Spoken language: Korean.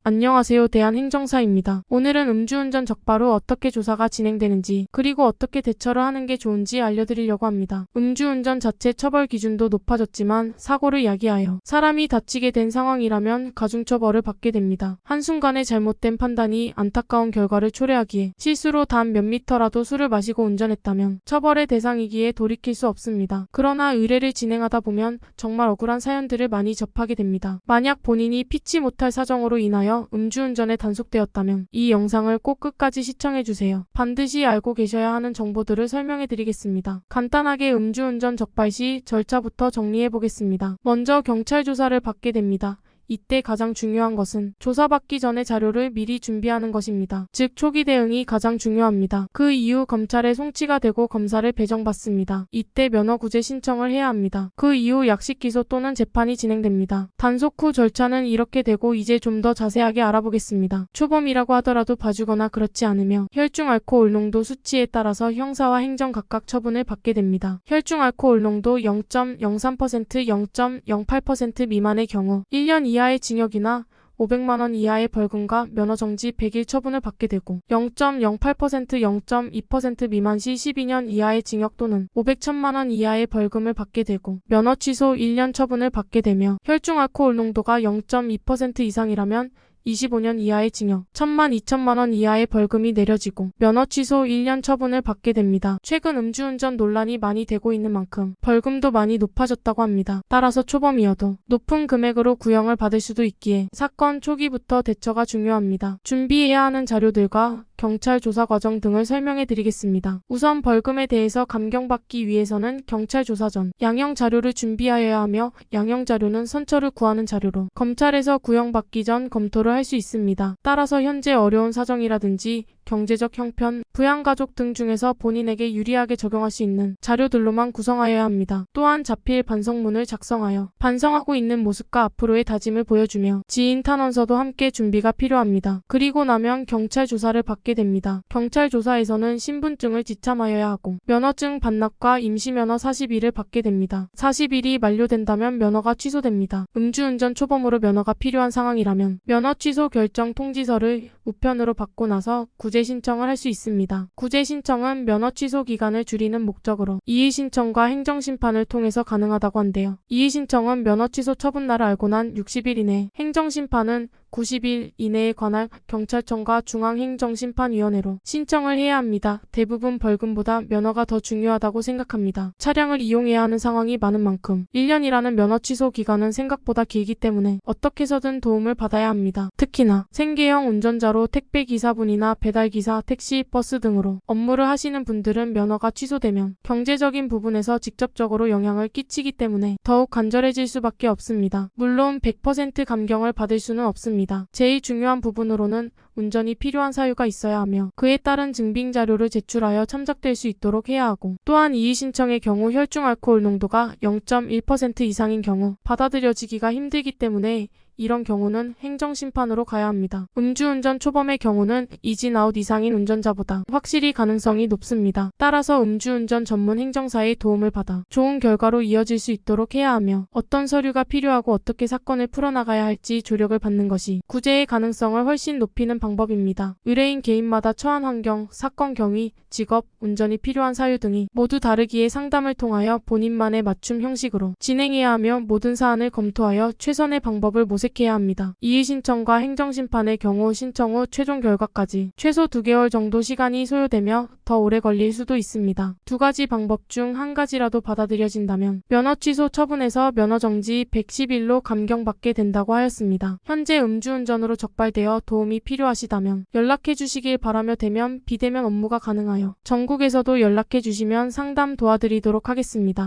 안녕하세요. 대한행정사입니다. 오늘은 음주운전 적발 후 어떻게 조사가 진행되는지 그리고 어떻게 대처를 하는 게 좋은지 알려드리려고 합니다. 음주운전 자체 처벌 기준도 높아졌지만 사고를 야기하여 사람이 다치게 된 상황이라면 가중처벌을 받게 됩니다. 한순간의 잘못된 판단이 안타까운 결과를 초래하기에 실수로 단 몇 미터라도 술을 마시고 운전했다면 처벌의 대상이기에 돌이킬 수 없습니다. 그러나 의뢰를 진행하다 보면 정말 억울한 사연들을 많이 접하게 됩니다. 만약 본인이 피치 못할 사정으로 인하여 음주운전에 단속되었다면 이 영상을 꼭 끝까지 시청해주세요. 반드시 알고 계셔야 하는 정보들을 설명해드리겠습니다. 간단하게 음주운전 적발 시 절차부터 정리해보겠습니다. 먼저 경찰 조사를 받게 됩니다. 이때 가장 중요한 것은 조사받기 전에 자료를 미리 준비하는 것입니다. 즉 초기 대응이 가장 중요합니다. 그 이후 검찰에 송치가 되고 검사를 배정받습니다. 이때 면허구제 신청을 해야 합니다. 그 이후 약식 기소 또는 재판이 진행됩니다. 단속 후 절차는 이렇게 되고 이제 좀 더 자세하게 알아보겠습니다. 초범이라고 하더라도 봐주거나 그렇지 않으며 혈중 알코올 농도 수치에 따라서 형사와 행정 각각 처분을 받게 됩니다. 혈중 알코올 농도 0.03%, 0.08% 미만의 경우 1년 이하의 징역이나 500만 원 이하의 벌금과 면허정지 100일 처분을 받게 되고 0.08%, 0.2% 미만 시 12년 이하의 징역 또는 500,000만 원 이하의 벌금을 받게 되고 면허 취소 1년 처분을 받게 되며 혈중 알코올 농도가 0.2% 이상이라면 25년 이하의 징역, 1,000만, 2,000만 원 이하의 벌금이 내려지고 면허 취소 1년 처분을 받게 됩니다. 최근 음주운전 논란이 많이 되고 있는 만큼 벌금도 많이 높아졌다고 합니다. 따라서 초범이어도 높은 금액으로 구형을 받을 수도 있기에 사건 초기부터 대처가 중요합니다. 준비해야 하는 자료들과 경찰 조사 과정 등을 설명해 드리겠습니다. 우선 벌금에 대해서 감경받기 위해서는 경찰 조사 전 양형 자료를 준비하여야 하며 양형 자료는 선처를 구하는 자료로 검찰에서 구형받기 전 검토를 할 수 있습니다. 따라서 현재 어려운 사정이라든지 경제적 형편, 부양가족 등 중에서 본인에게 유리하게 적용할 수 있는 자료들로만 구성하여야 합니다. 또한 자필 반성문을 작성하여 반성하고 있는 모습과 앞으로의 다짐을 보여주며 지인 탄원서도 함께 준비가 필요합니다. 그리고 나면 경찰 조사를 받게 됩니다. 경찰 조사에서는 신분증을 지참하여야 하고 면허증 반납과 임시면허 40일을 받게 됩니다. 40일이 만료된다면 면허가 취소됩니다. 음주운전 초범으로 면허가 필요한 상황이라면 면허 취소 결정 통지서를 우편으로 받고 나서 구제 신청을 할 수 있습니다. 구제 신청은 면허 취소 기간을 줄이는 목적으로 이의 신청과 행정 심판을 통해서 가능하다고 한대요. 이의 신청은 면허 취소 처분날을 알고 난 60일 이내, 행정 심판은 90일 이내에 관할 경찰청과 중앙행정심판위원회로 신청을 해야 합니다. 대부분 벌금보다 면허가 더 중요하다고 생각합니다. 차량을 이용해야 하는 상황이 많은 만큼 1년이라는 면허 취소 기간은 생각보다 길기 때문에 어떻게 해서든 도움을 받아야 합니다. 특히나 생계형 운전자로 택배기사분이나 배달기사, 택시, 버스 등으로 업무를 하시는 분들은 면허가 취소되면 경제적인 부분에서 직접적으로 영향을 끼치기 때문에 더욱 간절해질 수밖에 없습니다. 물론 100% 감경을 받을 수는 없습니다. 제일 중요한 부분으로는 운전이 필요한 사유가 있어야 하며 그에 따른 증빙 자료를 제출하여 참작될 수 있도록 해야 하고 또한 이의 신청의 경우 혈중 알코올 농도가 0.1% 이상인 경우 받아들여지기가 힘들기 때문에 이런 경우는 행정심판으로 가야 합니다. 음주운전 초범의 경우는 이진아웃 이상인 운전자보다 확실히 가능성이 높습니다. 따라서 음주운전 전문 행정사의 도움을 받아 좋은 결과로 이어질 수 있도록 해야 하며 어떤 서류가 필요하고 어떻게 사건을 풀어나가야 할지 조력을 받는 것이 구제의 가능성을 훨씬 높이는 방법입니다. 의뢰인 개인마다 처한 환경, 사건 경위, 직업, 운전이 필요한 사유 등이 모두 다르기에 상담을 통하여 본인만의 맞춤 형식으로 진행해야 하며 모든 사안을 검토하여 최선의 방법을 모색해야 합니다. 이의 신청과 행정심판의 경우 신청 후 최종 결과까지 최소 2개월 정도 시간이 소요되며 더 오래 걸릴 수도 있습니다. 두 가지 방법 중 한 가지라도 받아들여진다면 면허 취소 처분에서 면허정지 110일로 감경받게 된다고 하였습니다. 현재 음주운전으로 적발되어 도움이 필요하시다면 연락해 주시길 바라며 대면, 비대면 업무가 가능하여 전국에서도 연락해 주시면 상담 도와드리도록 하겠습니다.